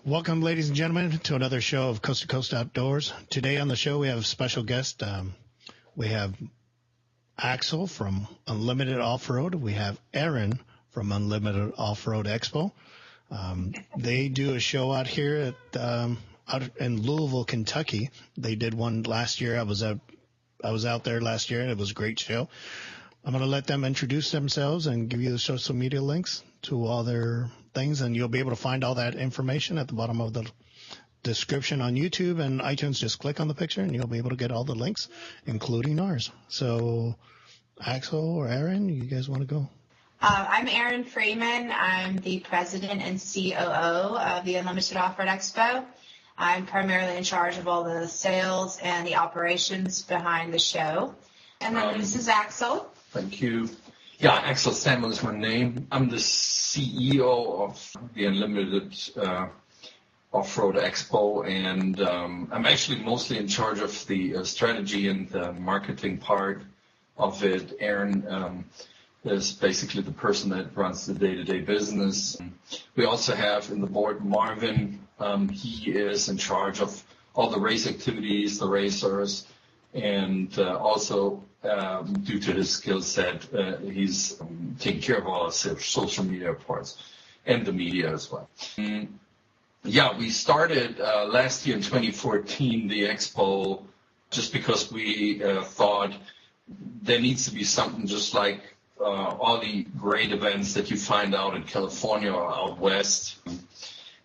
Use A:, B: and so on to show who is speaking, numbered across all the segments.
A: Welcome, ladies and gentlemen, to another show of Coast to Coast Outdoors. Today on the show, we have a special guest. We have Axel from Unlimited Offroad. We have Erin from Unlimited Offroad Expo. They do a show out here at out in Louisville, Kentucky. They did one last year. I was out there last year, and it was a great show. I'm going to let them introduce themselves and give you the social media links to all their things, and you'll be able to find all that information at the bottom of the description on YouTube and iTunes. Just click on the picture, and you'll be able to get all the links, including ours. So, Axel or Erin, you guys want to go?
B: I'm Erin Freeman. I'm the president and COO of the Unlimited Offroad Expo. I'm primarily in charge of all the sales and the operations behind the show. And then this is Axel.
C: Thank you. Yeah, Axel Samuel is my name. I'm the CEO of the Unlimited Offroad Expo, and I'm actually mostly in charge of the strategy and the marketing part of it. Erin is basically the person that runs the day-to-day business. We also have in the board Marvin. He is in charge of all the race activities, the racers, and also due to his skill set, he's taking care of all our social media parts and the media as well. Yeah, we started last year in 2014, the expo, just because we thought there needs to be something just like all the great events that you find out in California or out west.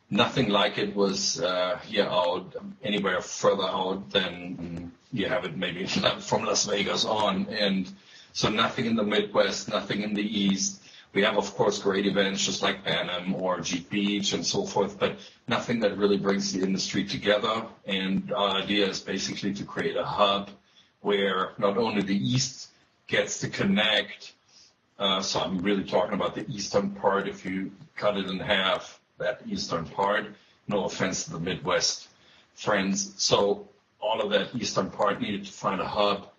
C: Nothing like it was out anywhere further out than you have it maybe from Las Vegas on. And so nothing in the Midwest, nothing in the East. We have, of course, great events just like Bantam or Jeep Beach and so forth, but nothing that really brings the industry together. And our idea is basically to create a hub where not only the East gets to connect, so I'm really talking about the eastern part. If you cut it in half, that eastern part, no offense to the Midwest friends. So all of that eastern part needed to find a hub,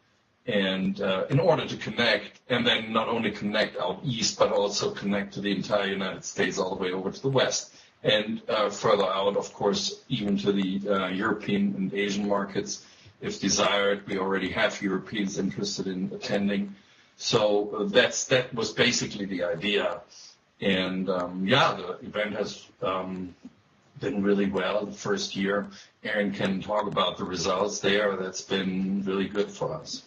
C: and in order to connect, and then not only connect out east, but also connect to the entire United States all the way over to the west. And further out, of course, even to the European and Asian markets, if desired. We already have Europeans interested in attending. So that was basically the idea. And the event has been really well the first year. Erin can talk about the results there. That's been really good for us.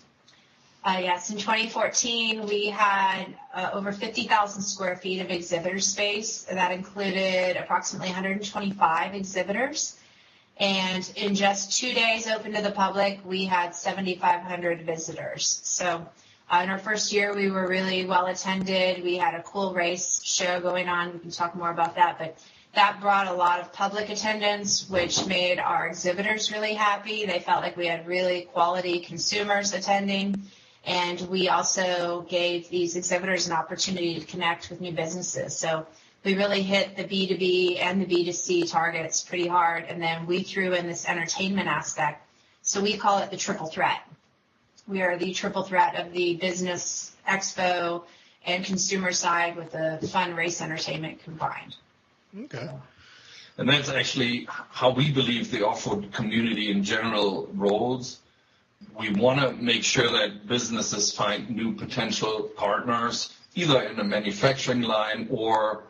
B: Yes, in 2014, we had over 50,000 square feet of exhibitor space. That included approximately 125 exhibitors. And in just 2 days open to the public, we had 7,500 visitors. So in our first year, we were really well attended. We had a cool race show going on. We can talk more about that, but that brought a lot of public attendance, which made our exhibitors really happy. They felt like we had really quality consumers attending, and we also gave these exhibitors an opportunity to connect with new businesses. So we really hit the B2B and the B2C targets pretty hard, and then we threw in this entertainment aspect. So we call it the triple threat. We are the triple threat of the business expo and consumer side with the fun race entertainment combined.
A: Okay.
C: And that's actually how we believe the off-road community in general rolls. We want to make sure that businesses find new potential partners, either in a manufacturing line or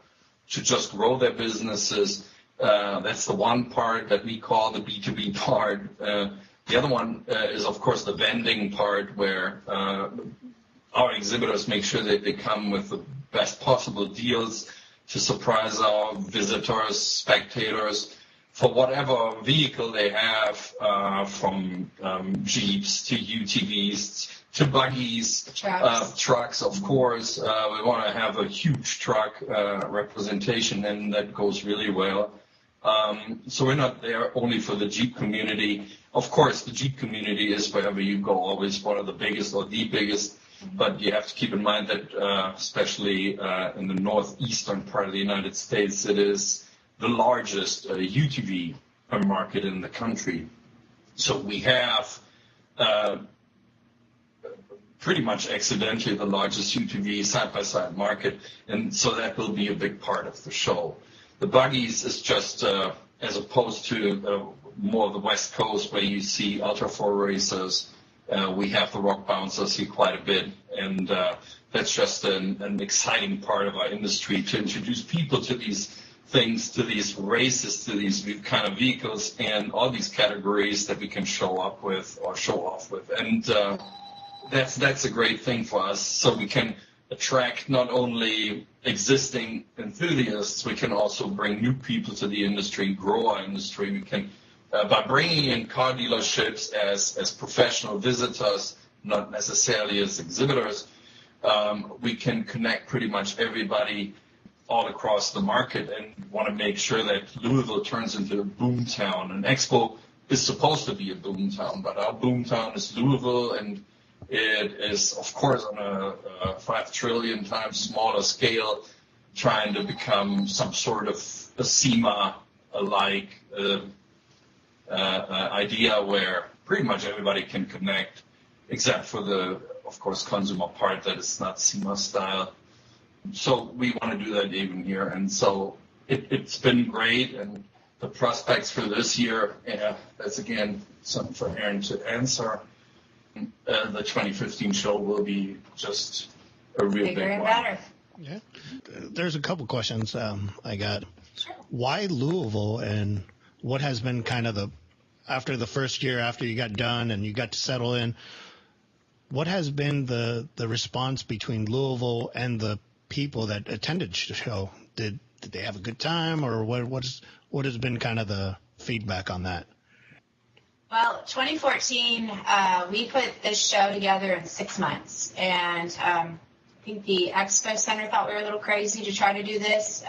C: to just grow their businesses. That's the one part that we call the B2B part. The other one is, of course, the vending part, where our exhibitors make sure that they come with the best possible deals to surprise our visitors, spectators, for whatever vehicle they have, from Jeeps to UTVs to buggies, trucks, of course. We want to have a huge truck representation, and that goes really well. So we're not there only for the Jeep community. Of course, the Jeep community is, wherever you go, always one of the biggest or the biggest. But you have to keep in mind that, especially in the northeastern part of the United States, it is the largest UTV market in the country. So we have pretty much accidentally the largest UTV side-by-side market, and so that will be a big part of the show. The buggies is just as opposed to more of the West Coast where you see Ultra 4 racers. We have the rock bouncers here quite a bit, and that's just an exciting part of our industry to introduce people to these things, to these races, to these kind of vehicles, and all these categories that we can show up with or show off with. And that's a great thing for us. So we can attract not only existing enthusiasts, we can also bring new people to the industry, grow our industry. We can, by bringing in car dealerships as professional visitors, not necessarily as exhibitors, we can connect pretty much everybody all across the market and want to make sure that Louisville turns into a boom town. And Expo is supposed to be a boom town, but our boom town is Louisville, and it is, of course, on a 5 trillion times smaller scale, trying to become some sort of a SEMA-like idea where pretty much everybody can connect, except for the, of course, consumer part that is not SEMA style. So we want to do that even here, and so it's been great, and the prospects for this year, that's again something for Erin to answer. The 2015 show will be just a real
B: bigger
C: big
B: and
C: one.
B: better.
A: Yeah. There's a couple questions I got.
B: Sure.
A: Why Louisville, and what has been kind of after the first year, after you got done and you got to settle in, what has been the response between Louisville and the people that attended the show? Did they have a good time, or what has been kind of the feedback on that?
B: Well, 2014, we put this show together in 6 months, and I think the Expo Center thought we were a little crazy to try to do this.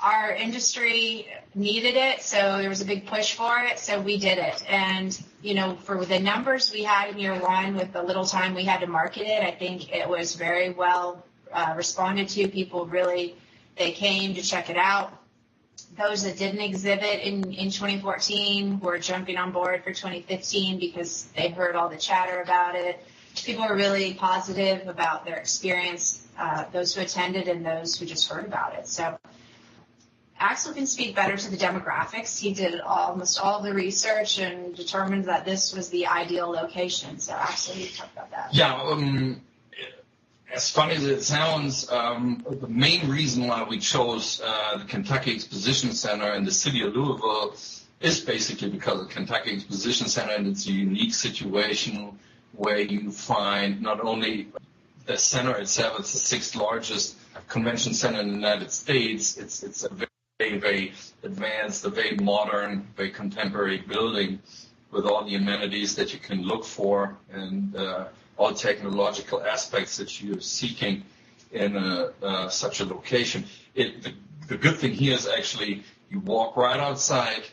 B: Our industry needed it, so there was a big push for it, so we did it. And, for the numbers we had in year one with the little time we had to market it, I think it was very well responded to. People really, they came to check it out. Those that didn't exhibit in 2014 were jumping on board for 2015 because they heard all the chatter about it. People were really positive about their experience, those who attended and those who just heard about it. So Axel can speak better to the demographics. He did almost all of the research and determined that this was the ideal location. So Axel, you talk about that.
C: Yeah, as funny as it sounds, the main reason why we chose the Kentucky Exposition Center in the city of Louisville is basically because of the Kentucky Exposition Center, and it's a unique situation where you find not only the center itself, it's the 6th largest convention center in the United States. It's a very, very advanced, a very modern, very contemporary building with all the amenities that you can look for and all technological aspects that you're seeking in such a location. The good thing here is actually you walk right outside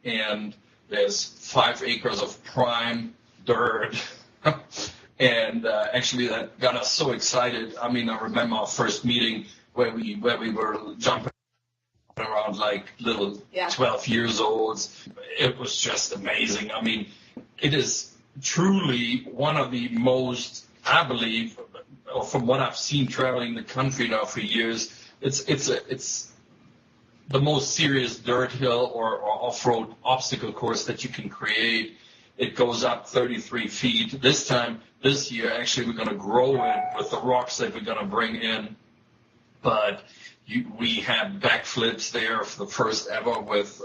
C: and there's 5 acres of prime dirt. And actually that got us so excited. I mean, I remember our first meeting where we were jumping around like little 12 years olds. It was just amazing. I mean, it is truly one of the most, I believe, from what I've seen traveling the country now for years, it's the most serious dirt hill or off-road obstacle course that you can create. It goes up 33 feet. This year, actually, we're going to grow it with the rocks that we're going to bring in. But we had backflips there for the first ever with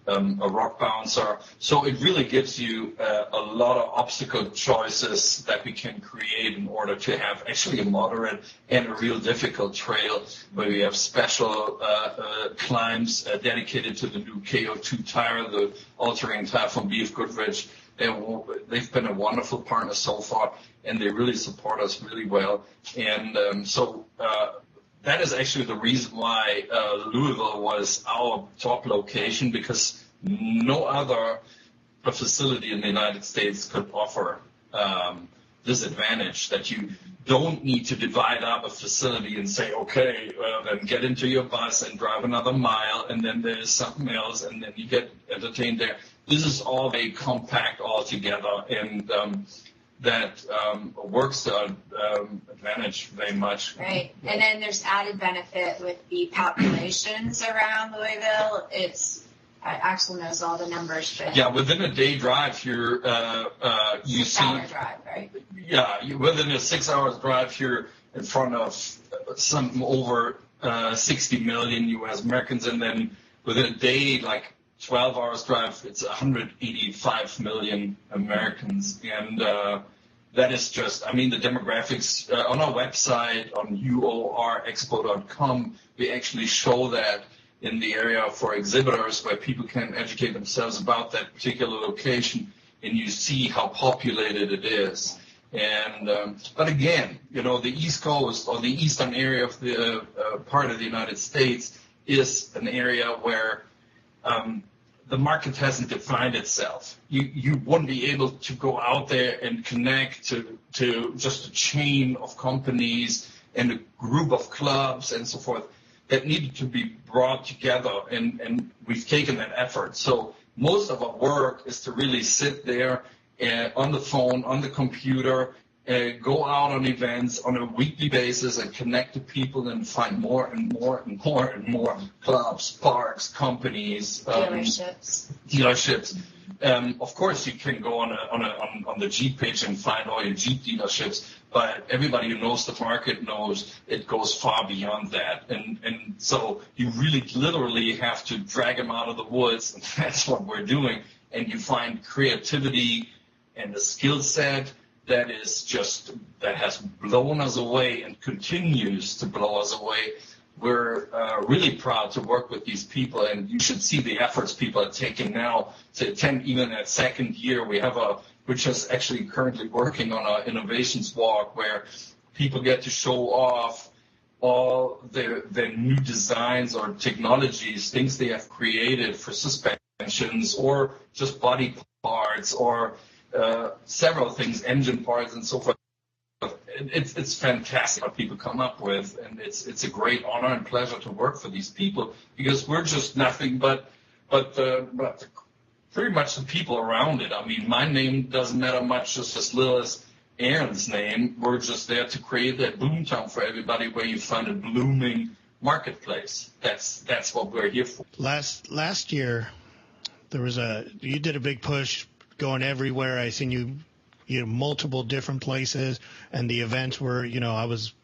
C: a rock bouncer. So it really gives you a lot of obstacle choices that we can create in order to have actually a moderate and a real difficult trail where we have special climbs dedicated to the new KO2 tire, the all-terrain tire from BF Goodrich. They've been a wonderful partner so far, and they really support us really well. And so that is actually the reason why Louisville was our top location, because no other facility in the United States could offer this advantage that you don't need to divide up a facility and say, okay, then get into your bus and drive another mile, and then there's something else, and then you get entertained there. This is all very compact all together, and that works to our advantage very much.
B: Right. And then there's added benefit with the populations around Louisville. Axel knows all the numbers. But
C: yeah, within a day drive, you see.
B: 6 hour drive, right?
C: Yeah, within a 6 hours drive, you're in front of some over 60 million U.S. Americans, and then within a day, like 12 hours drive, it's 185 million Americans. And that is just, I mean, the demographics on our website, on uorexpo.com, we actually show that in the area for exhibitors where people can educate themselves about that particular location, and you see how populated it is. And but again, the East Coast or the eastern area of the part of the United States is an area where the market hasn't defined itself. You wouldn't be able to go out there and connect to just a chain of companies and a group of clubs and so forth that needed to be brought together, and we've taken that effort. So most of our work is to really sit there on the phone, on the computer, go out on events on a weekly basis and connect to people and find more and more and more and more clubs, parks, companies, dealerships. Of course, you can go on the Jeep page and find all your Jeep dealerships, but everybody who knows the market knows it goes far beyond that. And so you really literally have to drag them out of the woods, and that's what we're doing. And you find creativity and a skill set that has blown us away and continues to blow us away. We're really proud to work with these people, and you should see the efforts people are taking now to attend even that second year. We're just actually currently working on our innovations walk where people get to show off all their new designs or technologies, things they have created for suspensions or just body parts or several things, engine parts and so forth. It's fantastic what people come up with, and it's a great honor and pleasure to work for these people because we're just nothing but pretty much the people around it. I mean, my name doesn't matter much, just as little as Erin's name. We're just there to create that boomtown for everybody where you find a blooming marketplace. That's what we're here for.
A: Last year, you did a big push going everywhere. I seen you multiple different places, and the events were, I was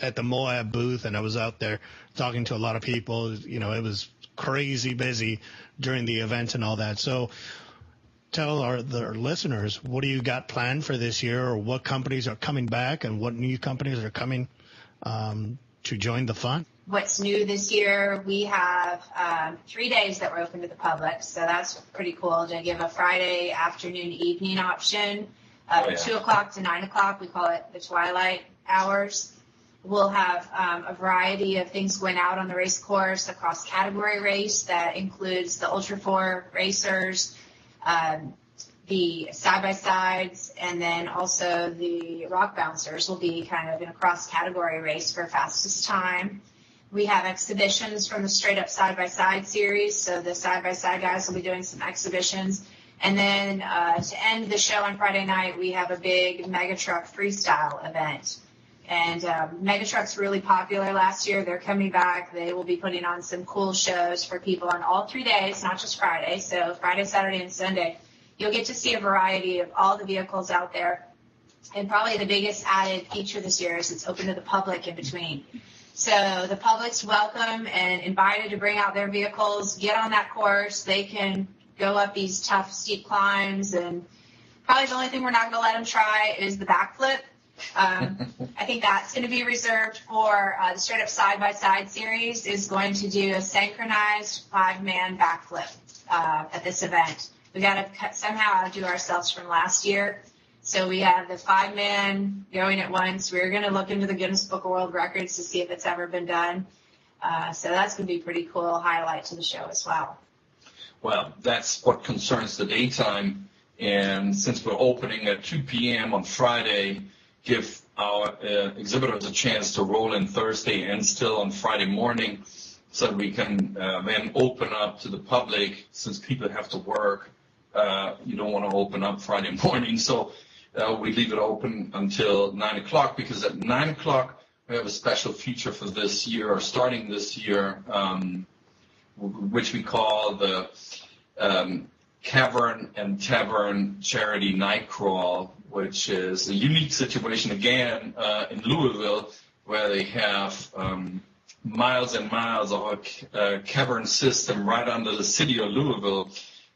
A: at the Moab booth, and I was out there talking to a lot of people. It was crazy busy during the event and all that. So tell our listeners, what do you got planned for this year, or what companies are coming back and what new companies are coming to join the fun?
B: What's new this year, we have 3 days that we're open to the public, so that's pretty cool to give a Friday afternoon, evening option, 2 o'clock to 9 o'clock. We call it the twilight hours. We'll have a variety of things going out on the race course, a cross-category race that includes the Ultra 4 racers, the side-by-sides, and then also the rock bouncers will be kind of in a cross-category race for fastest time. We have exhibitions from the straight-up side-by-side series, so the side-by-side guys will be doing some exhibitions. And then to end the show on Friday night, we have a big Megatruck freestyle event. And Megatruck's really popular last year. They're coming back. They will be putting on some cool shows for people on all 3 days, not just Friday. So Friday, Saturday, and Sunday, you'll get to see a variety of all the vehicles out there. And probably the biggest added feature this year is it's open to the public in between. So the public's welcome and invited to bring out their vehicles, get on that course. They can go up these tough, steep climbs. And probably the only thing we're not going to let them try is the backflip. I think that's going to be reserved for the straight up side-by-side series is going to do a synchronized 5-man backflip at this event. We got to somehow outdo ourselves from last year. So we have the 5-man going at once. We're going to look into the Guinness Book of World Records to see if it's ever been done. So that's going to be a pretty cool highlight to the show as well.
C: Well, that's what concerns the daytime. And since we're opening at 2 p.m. on Friday, give our exhibitors a chance to roll in Thursday and still on Friday morning so that we can then open up to the public since people have to work. You don't want to open up Friday morning. So we leave it open until 9 o'clock, because at 9 o'clock we have a special feature for this year, or starting this year, which we call the Cavern and Tavern Charity Night Crawl, which is a unique situation again in Louisville, where they have miles and miles of a cavern system right under the city of Louisville,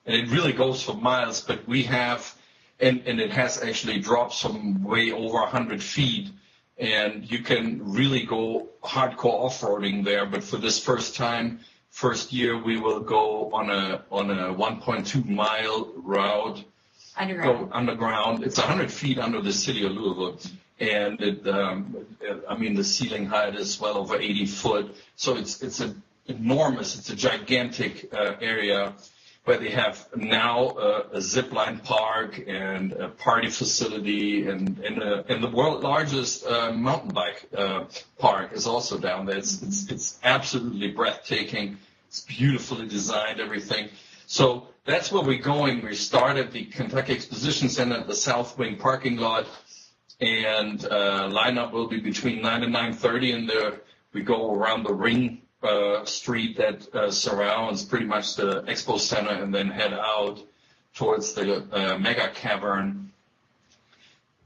C: and it really goes for miles. But we have, and it has actually dropped some way over 100 feet, and you can really go hardcore off-roading there. But for this first year, we will go on a 1.2 mile route. Underground. It's 100 feet under the city of Louisville, and the ceiling height is well over 80 foot. So it's an enormous, it's a gigantic area where they have now a zipline park and a party facility, and the world's largest mountain bike park is also down there. It's absolutely breathtaking. It's beautifully designed, everything. So that's where we're going. We start at the Kentucky Exposition Center at the South Wing parking lot, and lineup will be between 9 and 9:30, and we go around the ring street that surrounds pretty much the expo center, and then head out towards the mega cavern.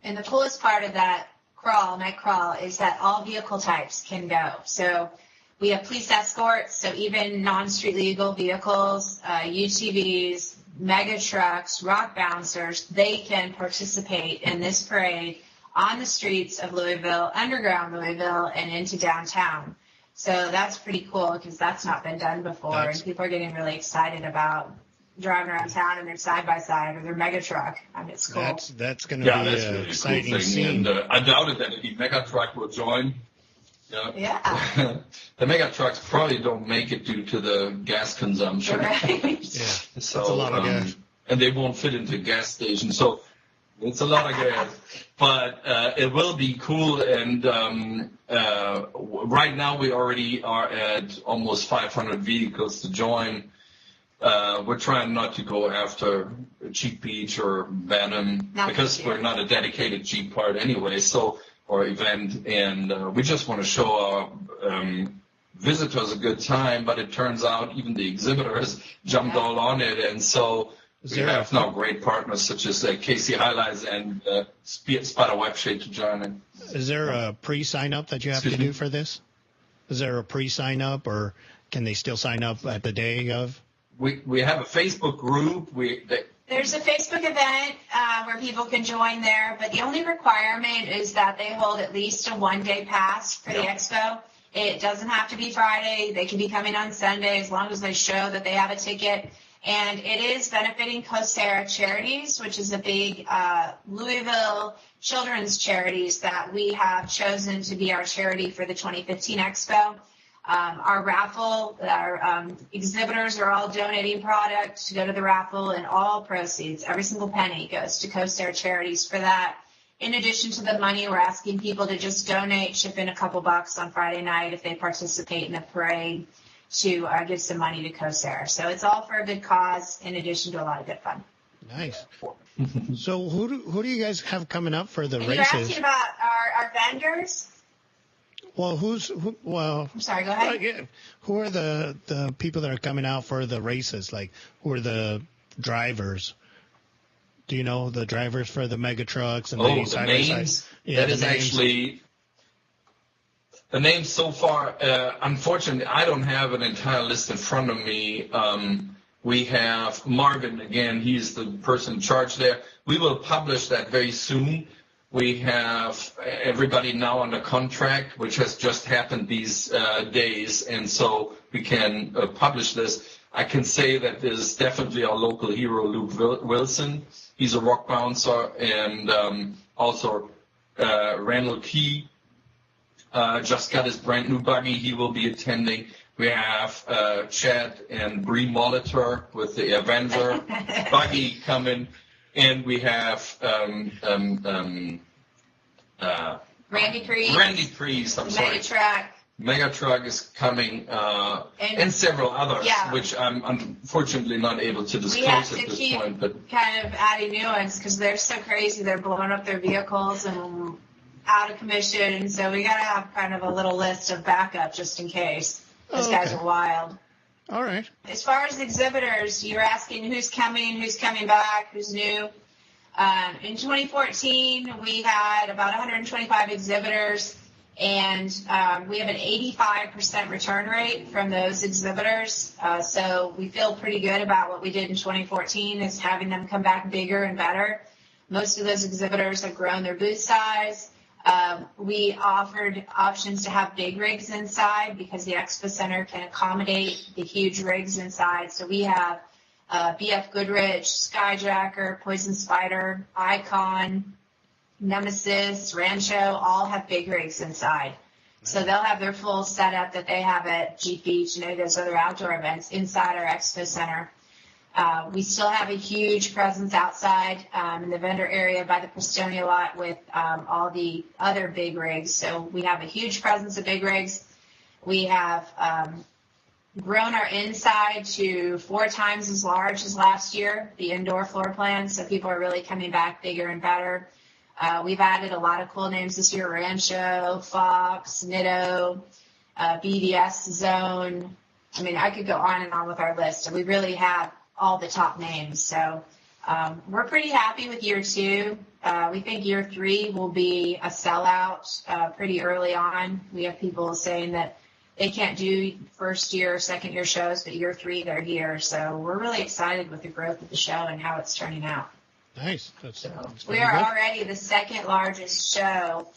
B: And the coolest part of that night crawl, is that all vehicle types can go. So we have police escorts, so even non-street legal vehicles, UTVs, mega trucks, rock bouncers, they can participate in this parade on the streets of Louisville, underground Louisville, and into downtown. So that's pretty cool, because that's not been done before, and people are getting really excited about driving around town in their side-by-side or their mega truck. I mean, it's cool.
A: That's going to be
C: really
A: an exciting
C: cool
A: scene.
C: And I doubted that the mega truck will join.
B: Yeah.
C: The mega trucks probably don't make it due to the gas consumption.
B: Right.
A: Yeah,
C: So,
A: it's a lot of gas.
C: And they won't fit into gas stations. So it's a lot of gas. But it will be cool. And right now we already are at almost 500 vehicles to join. We're trying not to go after Cheek Beach or Bantam, because we're not a dedicated Jeep part anyway. Or event, and we just want to show our visitors a good time, but it turns out even the exhibitors jumped all on it, and so we have now great partners such as Casey Highlights and Spider Webshade to join in.
A: Is there a pre-sign-up that you have to do for this? Is there a pre-sign-up, or can they still sign up at the day of?
C: We have a Facebook group.
B: There's a Facebook event where people can join there, but the only requirement is that they hold at least a one-day pass for the expo. It doesn't have to be Friday. They can be coming on Sunday as long as they show that they have a ticket. And it is benefiting CoSara Charities, which is a big Louisville children's charities that we have chosen to be our charity for the 2015 expo. Our raffle, our exhibitors are all donating product to go to the raffle, and all proceeds, every single penny, goes to CoSara Charities for that. In addition to the money, we're asking people to just donate, chip in a couple bucks on Friday night if they participate in the parade, to give some money to CoSara. So it's all for a good cause, in addition to a lot of good fun.
A: Nice. So who do you guys have coming up for the races?
B: You're asking about our vendors?
A: Well,
B: I'm sorry, go ahead.
A: Who are the people that are coming out for the races? Like, who are the drivers? Do you know the drivers for the mega trucks and
C: the
A: side
C: names?
A: by side? Yeah,
C: that is names. Actually the names so far. Unfortunately, I don't have an entire list in front of me. We have Marvin again. He's the person in charge there. We will publish that very soon. We have everybody now under contract, which has just happened these days, and so we can publish this. I can say that there's definitely our local hero, Luke Wilson. He's a rock bouncer, and also Randall Key just got his brand new buggy. He will be attending. We have Chad and Bree Molitor with the Avenger buggy coming. And we have
B: Randy Priest.
C: Randy Priest, I'm sorry.
B: Mega Truck.
C: Mega Truck is coming, and several others, which I'm unfortunately not able to disclose at this point. But
B: kind of adding new ones because they're so crazy. They're blowing up their vehicles and out of commission. So we got to have kind of a little list of backup just in case. Those guys are wild.
A: All right.
B: As far as exhibitors, you're asking who's coming back, who's new. In 2014, we had about 125 exhibitors, and we have an 85% return rate from those exhibitors. So we feel pretty good about what we did in 2014 is having them come back bigger and better. Most of those exhibitors have grown their booth size. We offered options to have big rigs inside because the Expo Center can accommodate the huge rigs inside. So we have BF Goodrich, Skyjacker, Poison Spider, Icon, Nemesis, Rancho, all have big rigs inside. So they'll have their full setup that they have at Jeep Beach and those other outdoor events inside our Expo Center. We still have a huge presence outside in the vendor area by the Prestonia lot with all the other big rigs. So we have a huge presence of big rigs. We have grown our inside to 4 times as large as last year, the indoor floor plan. So people are really coming back bigger and better. We've added a lot of cool names this year: Rancho, Fox, Nitto, BDS Zone. I mean, I could go on and on with our list. And we really have all the top names. So we're pretty happy with year 2. We think year 3 will be a sellout pretty early on. We have people saying that they can't do first year or second year shows, but year 3 they're here. So we're really excited with the growth of the show and how it's turning out.
A: Nice.
B: We are already the second largest show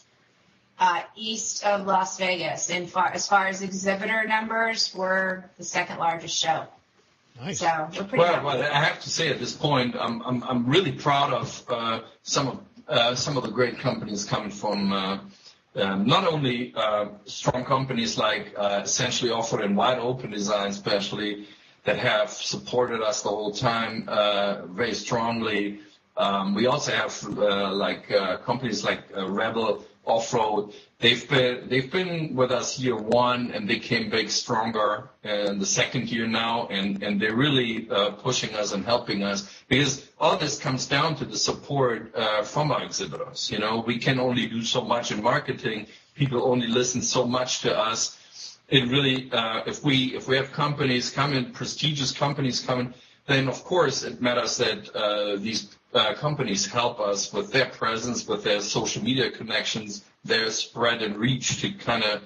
B: east of Las Vegas. As far as exhibitor numbers, we're the second largest show.
A: Nice.
B: So we're pretty happy.
C: Well, I have to say at this point, I'm really proud of some of the great companies coming from not only strong companies like Essentially Offered and Wide Open Design, especially, that have supported us the whole time very strongly. We also have companies like Rebel Off-Road. They've been with us year 1, and they came big stronger in the second year now, and they're really pushing us and helping us, because all this comes down to the support from our exhibitors. You know, we can only do so much in marketing. People only listen so much to us. It really, if we have companies coming, prestigious companies coming, then of course it matters that these companies help us with their presence, with their social media connections, their spread and reach to kind of,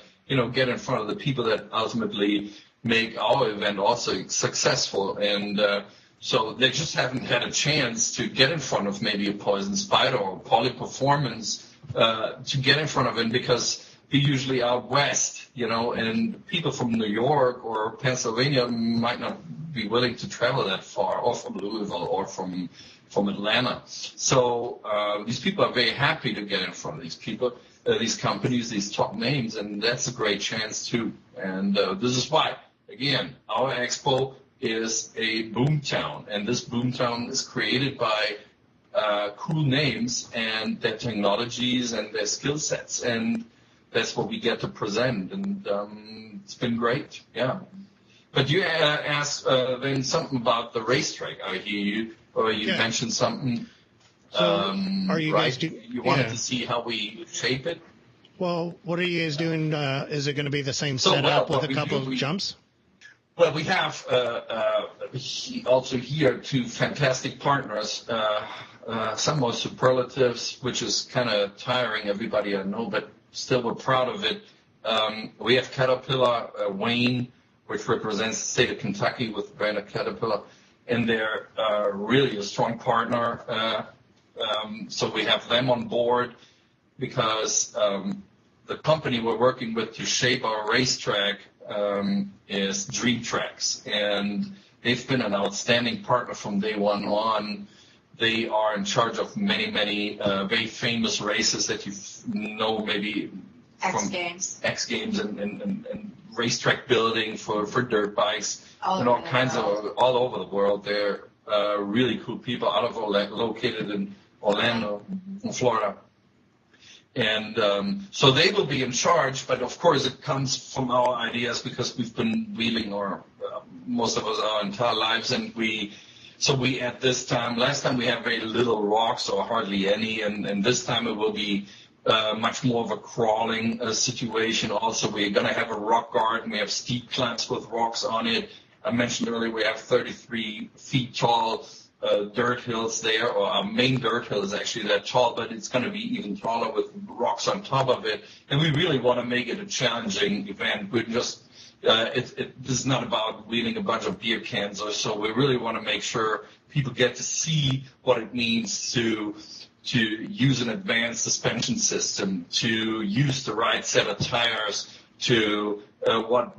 C: get in front of the people that ultimately make our event also successful. And so they just haven't had a chance to get in front of maybe a Poison Spider or Poly Performance to get in front of it, because we usually out west, and people from New York or Pennsylvania might not be willing to travel that far, or from Louisville or from Atlanta. So these people are very happy to get in front of these people, these companies, these top names, and that's a great chance too. And this is why, again, our expo is a boomtown, and this boomtown is created by cool names and their technologies and their skill sets, and that's what we get to present, and it's been great, yeah. But you asked then something about the racetrack. I hear you, or you mentioned something.
A: So are you guys
C: you wanted to see how we shape it?
A: Well, what are you guys doing? Is it going to be the same setup with a couple of jumps?
C: Well, we have also here 2 fantastic partners. Some are superlatives, which is kind of tiring everybody, I know, but still we're proud of it. We have Caterpillar, Wayne, which represents the state of Kentucky with the brand of Caterpillar, and they're really a strong partner. So we have them on board because the company we're working with to shape our racetrack is Dream Tracks, and they've been an outstanding partner from day 1 on. They are in charge of many very famous races that maybe from X Games and racetrack building for dirt bikes and all kinds of all over the world. They're really cool people out of located in Orlando, Florida. And so they will be in charge, but of course it comes from our ideas because we've been wheeling most of us our entire lives, and so at this time, last time we had very little rocks or hardly any, and this time it will be much more of a crawling situation. Also, we're going to have a rock garden. We have steep climbs with rocks on it. I mentioned earlier we have 33 feet tall dirt hills there, or our main dirt hill is actually that tall, but it's going to be even taller with rocks on top of it. And we really want to make it a challenging event. We're just this is not about wheeling a bunch of beer cans or so. We really want to make sure people get to see what it means to use an advanced suspension system, to use the right set of tires, to what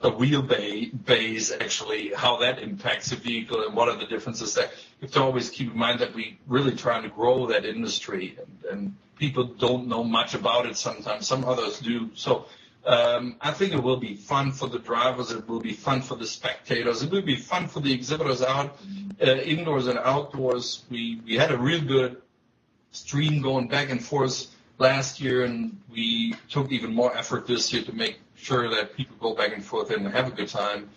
C: a wheelbase actually, how that impacts the vehicle, and what are the differences there. You have to always keep in mind that we really trying to grow that industry, and people don't know much about it sometimes. Some others do. So I think it will be fun for the drivers. It will be fun for the spectators. It will be fun for the exhibitors out, indoors and outdoors. We had a real good stream going back and forth last year, and we took even more effort this year to make sure that people go back and forth and have a good time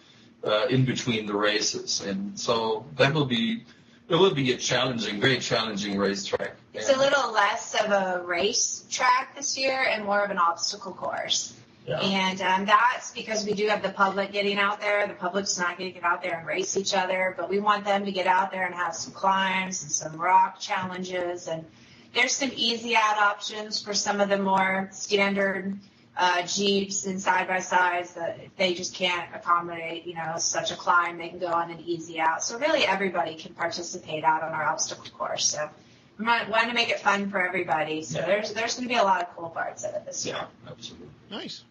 C: in between the races. And so it will be a challenging, very challenging racetrack.
B: It's a little less of a race track this year and more of an obstacle course. Yeah. And that's because we do have the public getting out there. The public's not going to get out there and race each other, but we want them to get out there and have some climbs and some rock challenges. And there's some easy out options for some of the more standard Jeeps and side-by-sides that they just can't accommodate, such a climb. They can go on an easy out. So really everybody can participate out on our obstacle course. So we want to make it fun for everybody. So there's going to be a lot of cool parts of it this year.
C: Yeah, absolutely.
A: Nice.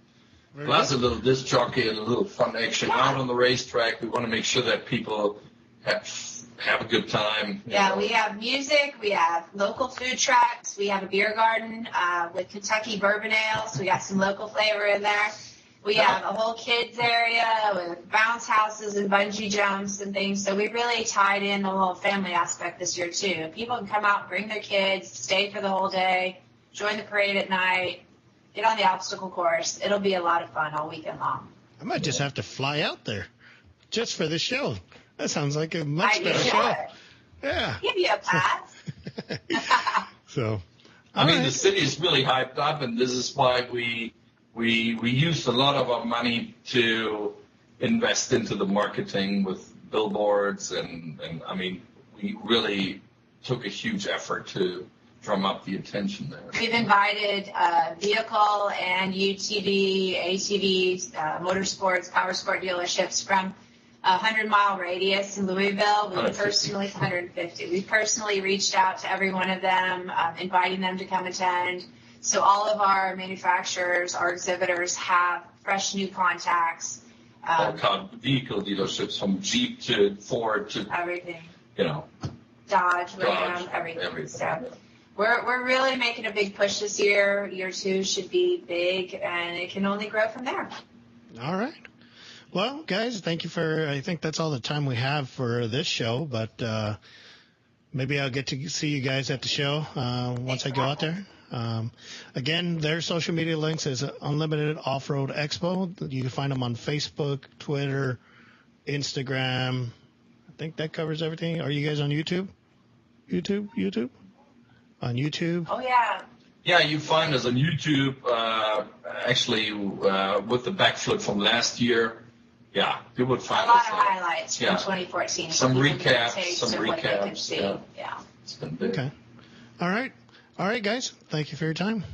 C: Plus a little disc jockey and a little fun action out on the racetrack. We want to make sure that people have a good time.
B: Yeah, we have music. We have local food trucks. We have a beer garden with Kentucky bourbon ale. So we got some local flavor in there. We have a whole kids area with bounce houses and bungee jumps and things. So we really tied in the whole family aspect this year too. People can come out, bring their kids, stay for the whole day, join the parade at night, get on the obstacle course. It'll be a lot of fun all weekend long.
A: I might just have to fly out there just for the show. That sounds like a much better show. Yeah.
B: Give you a pass.
A: So,
C: the city is really hyped up, and this is why we used a lot of our money to invest into the marketing with billboards, and we really took a huge effort to drum up the attention there.
B: We've invited vehicle and UTV, ATV, motorsports, power sport dealerships from 100-mile radius in Louisville. 150. We personally reached out to every one of them, inviting them to come attend. So all of our manufacturers, our exhibitors have fresh new contacts.
C: All vehicle dealerships, from Jeep to Ford to
B: everything.
C: Dodge,
B: Ram, everything. So we're really making a big push this year. Year 2 should be big, and it can only grow from there.
A: All right. Well, guys, thank you I think that's all the time we have for this show, but maybe I'll get to see you guys at the show once I go out there. Again, their social media links is Unlimited Offroad Expo. You can find them on Facebook, Twitter, Instagram. I think that covers everything. Are you guys on YouTube? YouTube? On YouTube?
B: Oh, yeah.
C: Yeah, you find us on YouTube, actually, with the backflip from last year. Yeah, you would find
B: a lot of highlights from 2014.
C: Some recaps.
B: Yeah.
C: It's been big.
A: Okay. All right, guys. Thank you for your time.